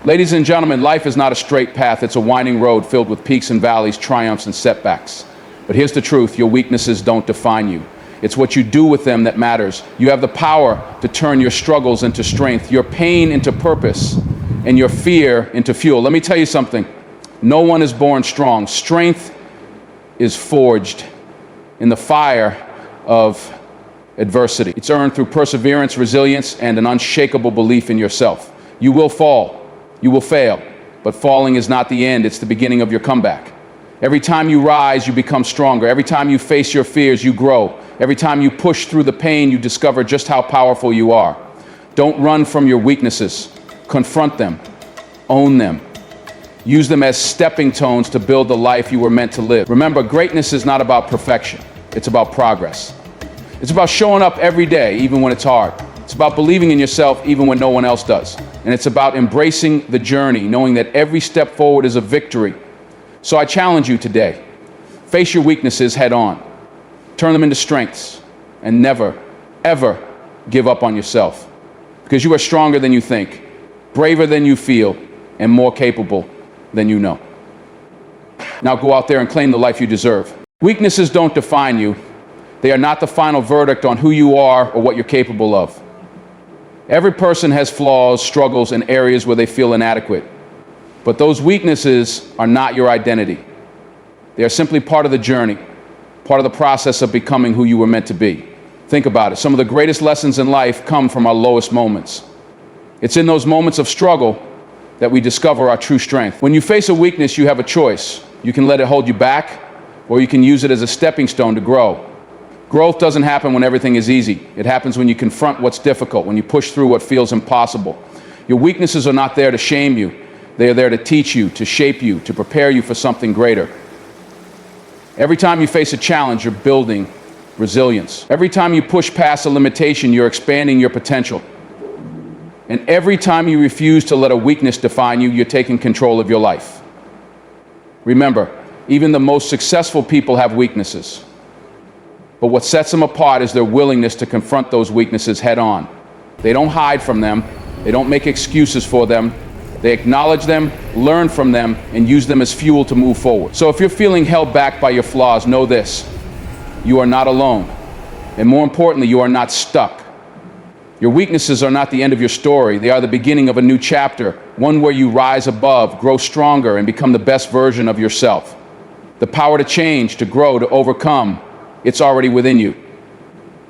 Ladies and gentlemen, life is not a straight path. It's a winding road filled with peaks and valleys, triumphs and setbacks. But here's the truth, your weaknesses don't define you. It's what you do with them that matters. You have the power to turn your struggles into strength, your pain into purpose, and your fear into fuel. Let me tell you something. No one is born strong. Strength is forged in the fire of adversity. It's earned through perseverance, resilience, and an unshakable belief in yourself. You will fall. You will fail, but falling is not the end, it's the beginning of your comeback. Every time you rise, you become stronger. Every time you face your fears, you grow. Every time you push through the pain, you discover just how powerful you are. Don't run from your weaknesses. Confront them. Own them. Use them as stepping stones to build the life you were meant to live. Remember, greatness is not about perfection. It's about progress. It's about showing up every day, even when it's hard. It's about believing in yourself even when no one else does. And it's about embracing the journey, knowing that every step forward is a victory. So I challenge you today. Face your weaknesses head on. Turn them into strengths. And never, ever give up on yourself. Because you are stronger than you think, braver than you feel, and more capable than you know. Now go out there and claim the life you deserve. Weaknesses don't define you. They are not the final verdict on who you are or what you're capable of. Every person has flaws, struggles, and areas where they feel inadequate. But those weaknesses are not your identity. They are simply part of the journey, part of the process of becoming who you were meant to be. Think about it. Some of the greatest lessons in life come from our lowest moments. It's in those moments of struggle that we discover our true strength. When you face a weakness, you have a choice. You can let it hold you back, or you can use it as a stepping stone to grow. Growth doesn't happen when everything is easy. It happens when you confront what's difficult, when you push through what feels impossible. Your weaknesses are not there to shame you. They are there to teach you, to shape you, to prepare you for something greater. Every time you face a challenge, you're building resilience. Every time you push past a limitation, you're expanding your potential. And every time you refuse to let a weakness define you, you're taking control of your life. Remember, even the most successful people have weaknesses. But what sets them apart is their willingness to confront those weaknesses head on. They don't hide from them. They don't make excuses for them. They acknowledge them, learn from them, and use them as fuel to move forward. So if you're feeling held back by your flaws, know this: you are not alone. And more importantly, you are not stuck. Your weaknesses are not the end of your story. They are the beginning of a new chapter, one where you rise above, grow stronger, and become the best version of yourself. The power to change, to grow, to overcome, it's already within you.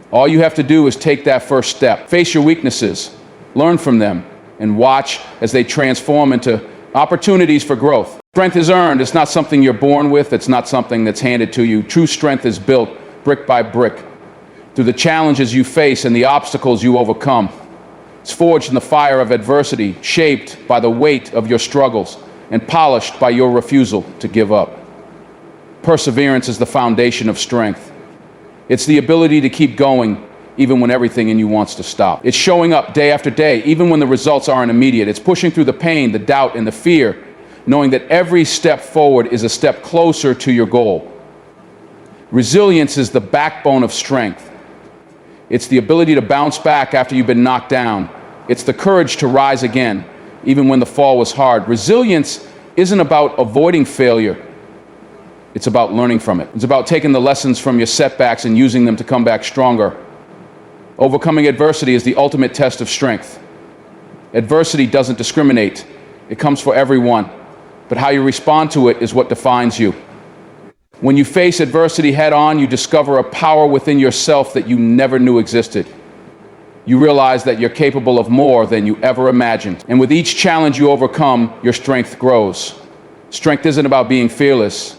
All you have to do is take that first step. Face your weaknesses, learn from them, and watch as they transform into opportunities for growth. Strength is earned. It's not something you're born with. It's not something that's handed to you. True strength is built brick by brick through the challenges you face and the obstacles you overcome. It's forged in the fire of adversity, shaped by the weight of your struggles, and polished by your refusal to give up. Perseverance is the foundation of strength. It's the ability to keep going even when everything in you wants to stop. It's showing up day after day, even when the results aren't immediate. It's pushing through the pain, the doubt, and the fear, knowing that every step forward is a step closer to your goal. Resilience is the backbone of strength. It's the ability to bounce back after you've been knocked down. It's the courage to rise again, even when the fall was hard. Resilience isn't about avoiding failure. It's about learning from it. It's about taking the lessons from your setbacks and using them to come back stronger. Overcoming adversity is the ultimate test of strength. Adversity doesn't discriminate. It comes for everyone. But how you respond to it is what defines you. When you face adversity head on, you discover a power within yourself that you never knew existed. You realize that you're capable of more than you ever imagined. And with each challenge you overcome, your strength grows. Strength isn't about being fearless.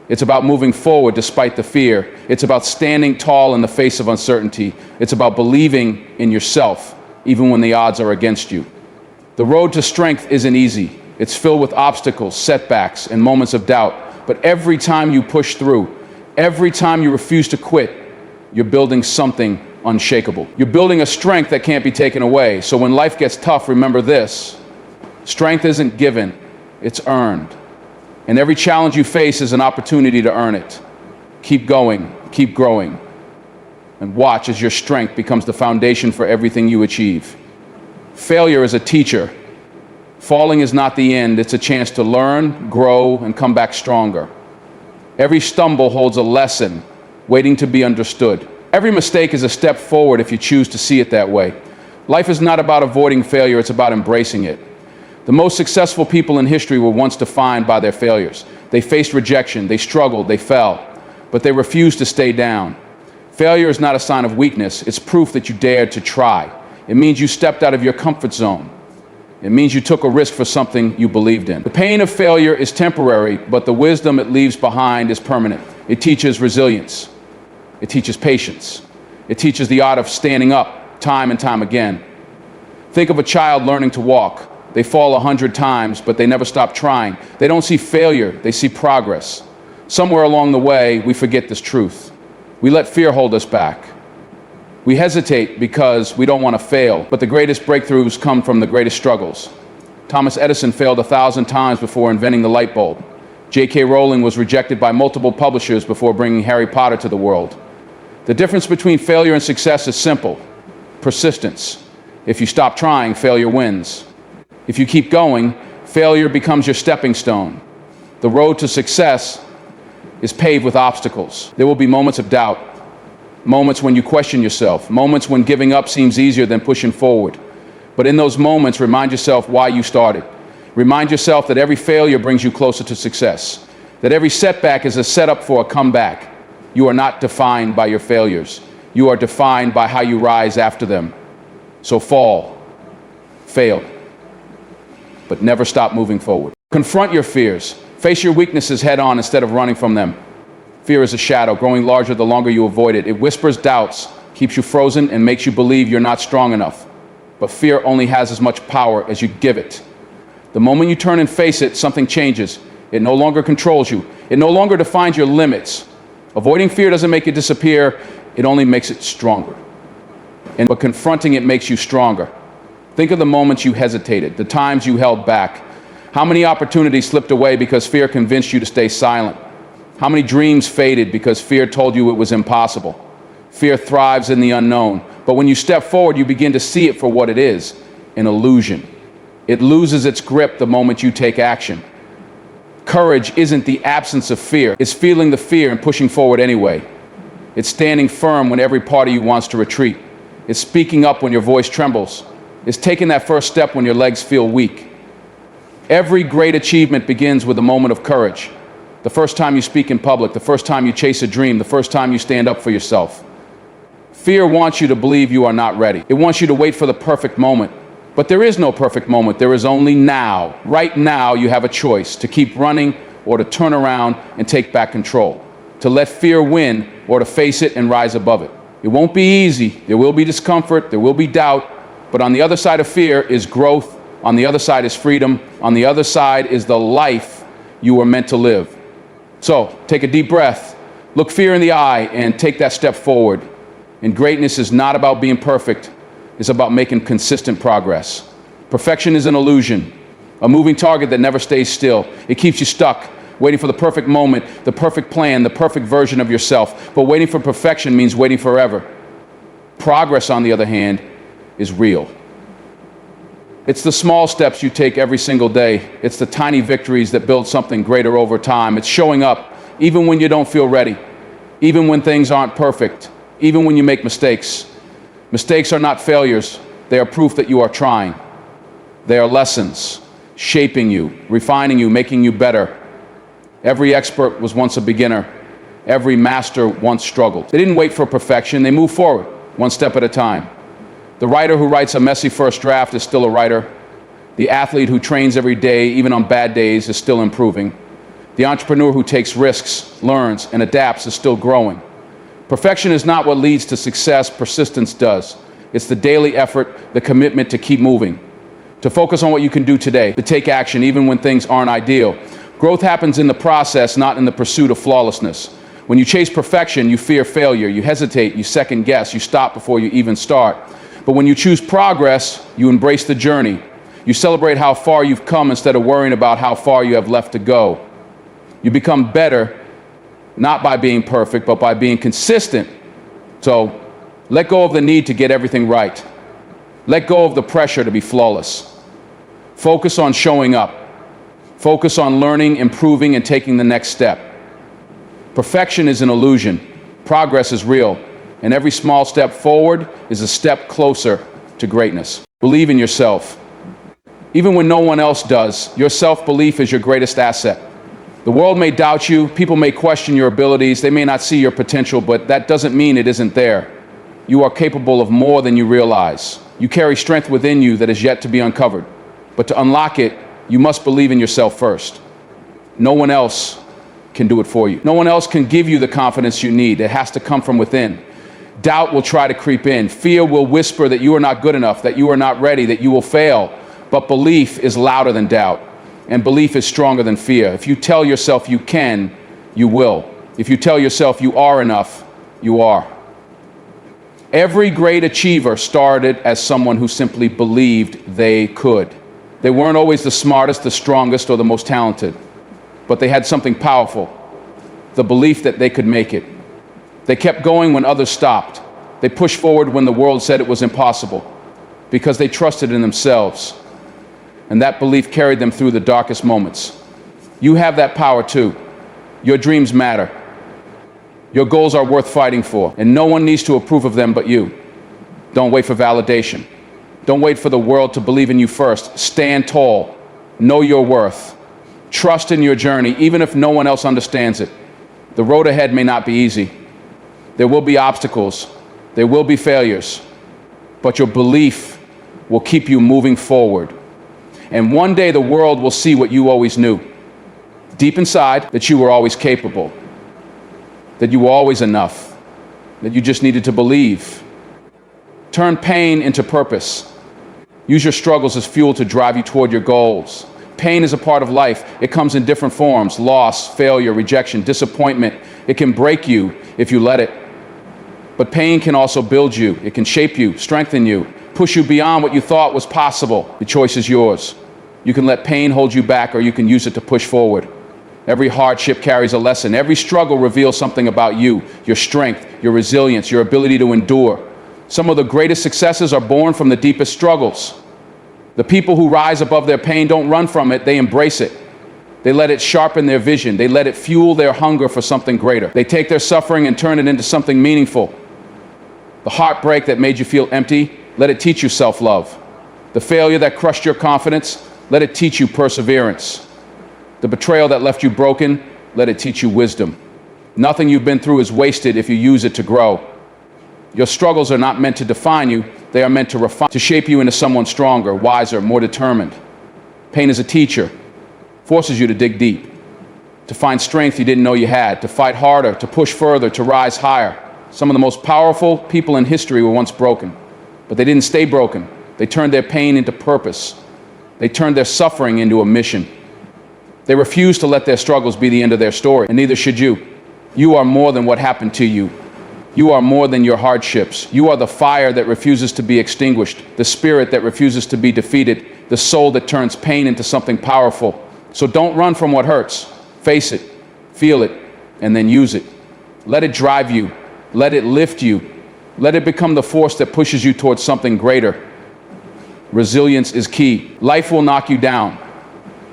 It's about moving forward despite the fear. It's about standing tall in the face of uncertainty. It's about believing in yourself, even when the odds are against you. The road to strength isn't easy. It's filled with obstacles, setbacks, and moments of doubt. But every time you push through, every time you refuse to quit, you're building something unshakable. You're building a strength that can't be taken away. So when life gets tough, remember this: strength isn't given, it's earned. And every challenge you face is an opportunity to earn it. Keep going, keep growing, and watch as your strength becomes the foundation for everything you achieve. Failure is a teacher. Falling is not the end. It's a chance to learn, grow, and come back stronger. Every stumble holds a lesson waiting to be understood. Every mistake is a step forward if you choose to see it that way. Life is not about avoiding failure, it's about embracing it. The most successful people in history were once defined by their failures. They faced rejection, they struggled, they fell, but they refused to stay down. Failure is not a sign of weakness, it's proof that you dared to try. It means you stepped out of your comfort zone. It means you took a risk for something you believed in. The pain of failure is temporary, but the wisdom it leaves behind is permanent. It teaches resilience. It teaches patience. It teaches the art of standing up time and time again. Think of a child learning to walk. They fall 100 times, but they never stop trying. They don't see failure, they see progress. Somewhere along the way, we forget this truth. We let fear hold us back. We hesitate because we don't want to fail, but the greatest breakthroughs come from the greatest struggles. Thomas Edison failed 1,000 times before inventing the light bulb. J.K. Rowling was rejected by multiple publishers before bringing Harry Potter to the world. The difference between failure and success is simple: persistence. If you stop trying, failure wins. If you keep going, failure becomes your stepping stone. The road to success is paved with obstacles. There will be moments of doubt, moments when you question yourself, moments when giving up seems easier than pushing forward. But in those moments, remind yourself why you started. Remind yourself that every failure brings you closer to success, that every setback is a setup for a comeback. You are not defined by your failures. You are defined by how you rise after them. So fall, fail, but never stop moving forward. Confront your fears. Face your weaknesses head on instead of running from them. Fear is a shadow, growing larger the longer you avoid it. It whispers doubts, keeps you frozen, and makes you believe you're not strong enough. But fear only has as much power as you give it. The moment you turn and face it, something changes. It no longer controls you. It no longer defines your limits. Avoiding fear doesn't make it disappear, it only makes it stronger. But confronting it makes you stronger. Think of the moments you hesitated, the times you held back. How many opportunities slipped away because fear convinced you to stay silent? How many dreams faded because fear told you it was impossible? Fear thrives in the unknown, but when you step forward, you begin to see it for what it is, an illusion. It loses its grip the moment you take action. Courage isn't the absence of fear, it's feeling the fear and pushing forward anyway. It's standing firm when every part of you wants to retreat. It's speaking up when your voice trembles. It's taking that first step when your legs feel weak. Every great achievement begins with a moment of courage. The first time you speak in public, the first time you chase a dream, the first time you stand up for yourself. Fear wants you to believe you are not ready. It wants you to wait for the perfect moment. But there is no perfect moment. There is only now. Right now, you have a choice to keep running or to turn around and take back control, to let fear win or to face it and rise above it. It won't be easy. There will be discomfort. There will be doubt. But on the other side of fear is growth. On the other side is freedom. On the other side is the life you were meant to live. So take a deep breath, look fear in the eye, and take that step forward. And greatness is not about being perfect. It's about making consistent progress. Perfection is an illusion, a moving target that never stays still. It keeps you stuck, waiting for the perfect moment, the perfect plan, the perfect version of yourself. But waiting for perfection means waiting forever. Progress, on the other hand, is real. It's the small steps you take every single day. It's the tiny victories that build something greater over time. It's showing up even when you don't feel ready, even when things aren't perfect, even when you make mistakes. Mistakes are not failures. They are proof that you are trying. They are lessons, shaping you, refining you, making you better. Every expert was once a beginner. Every master once struggled. They didn't wait for perfection. They moved forward, one step at a time. The writer who writes a messy first draft is still a writer. The athlete who trains every day, even on bad days, is still improving. The entrepreneur who takes risks, learns, and adapts is still growing. Perfection is not what leads to success, persistence does. It's the daily effort, the commitment to keep moving, to focus on what you can do today, to take action even when things aren't ideal. Growth happens in the process, not in the pursuit of flawlessness. When you chase perfection, you fear failure, you hesitate, you second guess, you stop before you even start. But when you choose progress, you embrace the journey. You celebrate how far you've come instead of worrying about how far you have left to go. You become better, not by being perfect, but by being consistent. So let go of the need to get everything right. Let go of the pressure to be flawless. Focus on showing up. Focus on learning, improving, and taking the next step. Perfection is an illusion. Progress is real. And every small step forward is a step closer to greatness. Believe in yourself. Even when no one else does, your self-belief is your greatest asset. The world may doubt you, people may question your abilities, they may not see your potential, but that doesn't mean it isn't there. You are capable of more than you realize. You carry strength within you that is yet to be uncovered. But to unlock it, you must believe in yourself first. No one else can do it for you. No one else can give you the confidence you need. It has to come from within. Doubt will try to creep in. Fear will whisper that you are not good enough, that you are not ready, that you will fail. But belief is louder than doubt, and belief is stronger than fear. If you tell yourself you can, you will. If you tell yourself you are enough, you are. Every great achiever started as someone who simply believed they could. They weren't always the smartest, the strongest, or the most talented, but they had something powerful, the belief that they could make it. They kept going when others stopped. They pushed forward when the world said it was impossible, because they trusted in themselves. And that belief carried them through the darkest moments. You have that power too. Your dreams matter. Your goals are worth fighting for, and no one needs to approve of them but you. Don't wait for validation. Don't wait for the world to believe in you first. Stand tall. Know your worth. Trust in your journey, even if no one else understands it. The road ahead may not be easy. There will be obstacles. There will be failures. But your belief will keep you moving forward. And one day the world will see what you always knew. Deep inside, that you were always capable. That you were always enough. That you just needed to believe. Turn pain into purpose. Use your struggles as fuel to drive you toward your goals. Pain is a part of life. It comes in different forms: loss, failure, rejection, disappointment. It can break you if you let it. But pain can also build you. It can shape you, strengthen you, push you beyond what you thought was possible. The choice is yours. You can let pain hold you back, or you can use it to push forward. Every hardship carries a lesson. Every struggle reveals something about you, your strength, your resilience, your ability to endure. Some of the greatest successes are born from the deepest struggles. The people who rise above their pain don't run from it, they embrace it. They let it sharpen their vision. They let it fuel their hunger for something greater. They take their suffering and turn it into something meaningful. The heartbreak that made you feel empty, let it teach you self-love. The failure that crushed your confidence, let it teach you perseverance. The betrayal that left you broken, let it teach you wisdom. Nothing you've been through is wasted if you use it to grow. Your struggles are not meant to define you, they are meant to refine, to shape you into someone stronger, wiser, more determined. Pain is a teacher, forces you to dig deep, to find strength you didn't know you had, to fight harder, to push further, to rise higher. Some of the most powerful people in history were once broken, but they didn't stay broken. They turned their pain into purpose. They turned their suffering into a mission. They refused to let their struggles be the end of their story, and neither should you. You are more than what happened to you. You are more than your hardships. You are the fire that refuses to be extinguished, the spirit that refuses to be defeated, the soul that turns pain into something powerful. So don't run from what hurts. Face it, feel it, and then use it. Let it drive you. Let it lift you. Let it become the force that pushes you towards something greater. Resilience is key. Life will knock you down,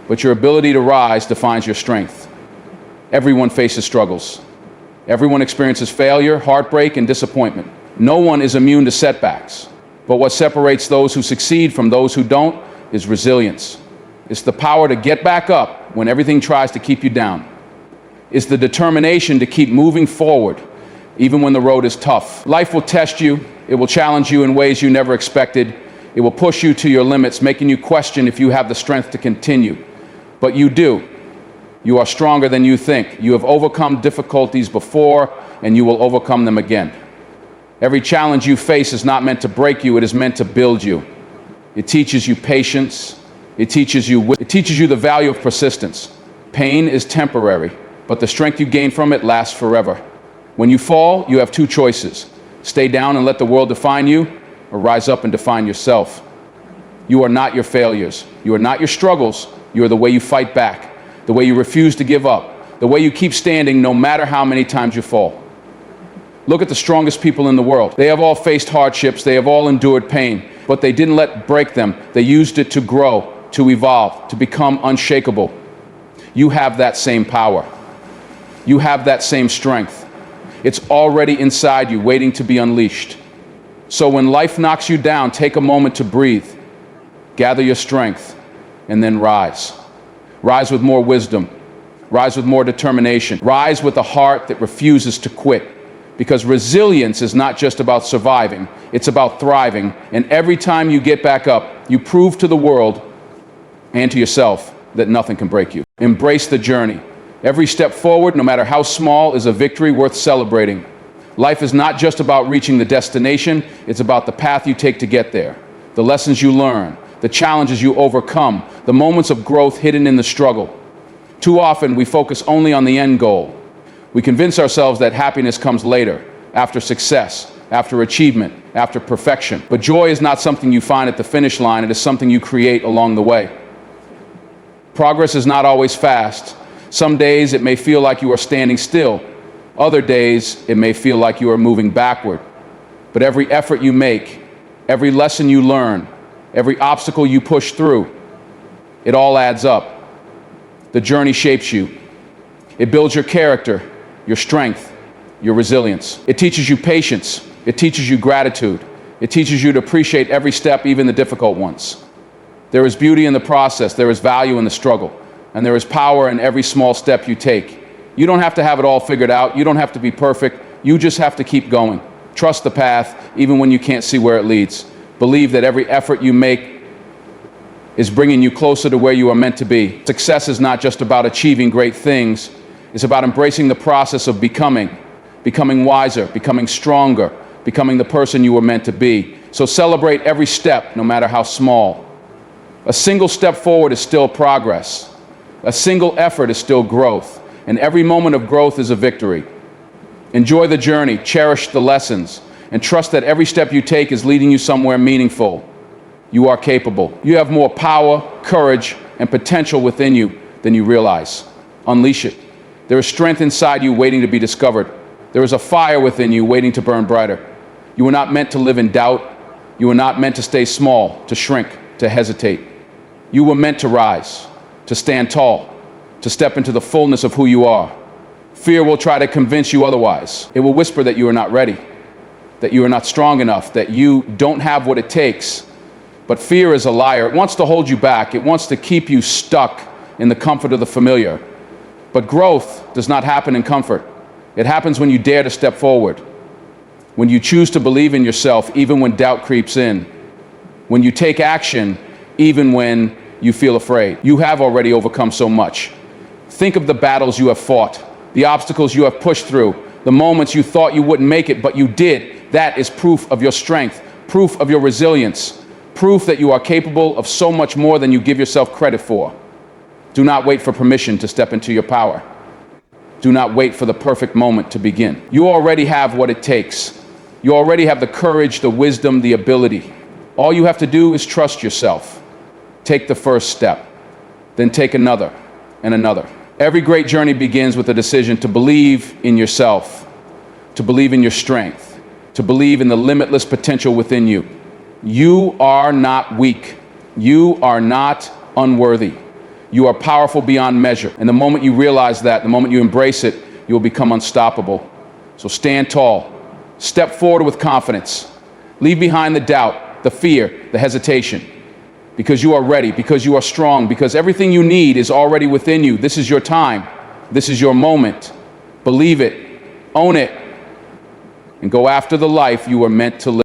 but your ability to rise defines your strength. Everyone faces struggles. Everyone experiences failure, heartbreak, and disappointment. No one is immune to setbacks. But what separates those who succeed from those who don't is resilience. It's the power to get back up when everything tries to keep you down. It's the determination to keep moving forward, even when the road is tough. Life will test you. It will challenge you in ways you never expected. It will push you to your limits, making you question if you have the strength to continue. But you do. You are stronger than you think. You have overcome difficulties before, and you will overcome them again. Every challenge you face is not meant to break you, it is meant to build you. It teaches you patience. It teaches you the value of persistence. Pain is temporary, but the strength you gain from it lasts forever. When you fall, you have two choices. Stay down and let the world define you, or rise up and define yourself. You are not your failures. You are not your struggles. You are the way you fight back. The way you refuse to give up, the way you keep standing no matter how many times you fall. Look at the strongest people in the world. They have all faced hardships, they have all endured pain, but they didn't let it break them. They used it to grow. to evolve, to become unshakable. You have that same power. You have that same strength. It's already inside you, waiting to be unleashed. So when life knocks you down, take a moment to breathe, gather your strength, and then rise. Rise with more wisdom. Rise with more determination. Rise with a heart that refuses to quit. Because resilience is not just about surviving, it's about thriving. And every time you get back up, you prove to the world and to yourself that nothing can break you. Embrace the journey. Every step forward, no matter how small, is a victory worth celebrating. Life is not just about reaching the destination, it's about the path you take to get there. The lessons you learn, the challenges you overcome, the moments of growth hidden in the struggle. Too often, we focus only on the end goal. We convince ourselves that happiness comes later, after success, after achievement, after perfection. But joy is not something you find at the finish line, it is something you create along the way. Progress is not always fast. Some days it may feel like you are standing still. Other days it may feel like you are moving backward. But every effort you make, every lesson you learn, every obstacle you push through, it all adds up. The journey shapes you. It builds your character, your strength, your resilience. It teaches you patience. It teaches you gratitude. It teaches you to appreciate every step, even the difficult ones. There is beauty in the process. There is value in the struggle. And there is power in every small step you take. You don't have to have it all figured out. You don't have to be perfect. You just have to keep going. Trust the path, even when you can't see where it leads. Believe that every effort you make is bringing you closer to where you are meant to be. Success is not just about achieving great things. It's about embracing the process of becoming wiser, becoming stronger, becoming the person you were meant to be. So celebrate every step, no matter how small. A single step forward is still progress. A single effort is still growth. And every moment of growth is a victory. Enjoy the journey, cherish the lessons, and trust that every step you take is leading you somewhere meaningful. You are capable. You have more power, courage, and potential within you than you realize. Unleash it. There is strength inside you waiting to be discovered. There is a fire within you waiting to burn brighter. You were not meant to live in doubt. You were not meant to stay small, to shrink, to hesitate. You were meant to rise, to stand tall, to step into the fullness of who you are. Fear will try to convince you otherwise. It will whisper that you are not ready, that you are not strong enough, that you don't have what it takes. But fear is a liar. It wants to hold you back. It wants to keep you stuck in the comfort of the familiar. But growth does not happen in comfort. It happens when you dare to step forward, when you choose to believe in yourself even when doubt creeps in, when you take action even when you feel afraid. You have already overcome so much. Think of the battles you have fought, the obstacles you have pushed through, the moments you thought you wouldn't make it, but you did. That is proof of your strength, proof of your resilience, proof that you are capable of so much more than you give yourself credit for. Do not wait for permission to step into your power. Do not wait for the perfect moment to begin. You already have what it takes. You already have the courage, the wisdom, the ability. All you have to do is trust yourself. Take the first step, then take another and another. Every great journey begins with a decision to believe in yourself, to believe in your strength, to believe in the limitless potential within you. You are not weak. You are not unworthy. You are powerful beyond measure. And the moment you realize that, the moment you embrace it, you will become unstoppable. So stand tall. Step forward with confidence. Leave behind the doubt, the fear, the hesitation. Because you are ready, because you are strong, because everything you need is already within you. This is your time. This is your moment. Believe it. Own it. And go after the life you were meant to live.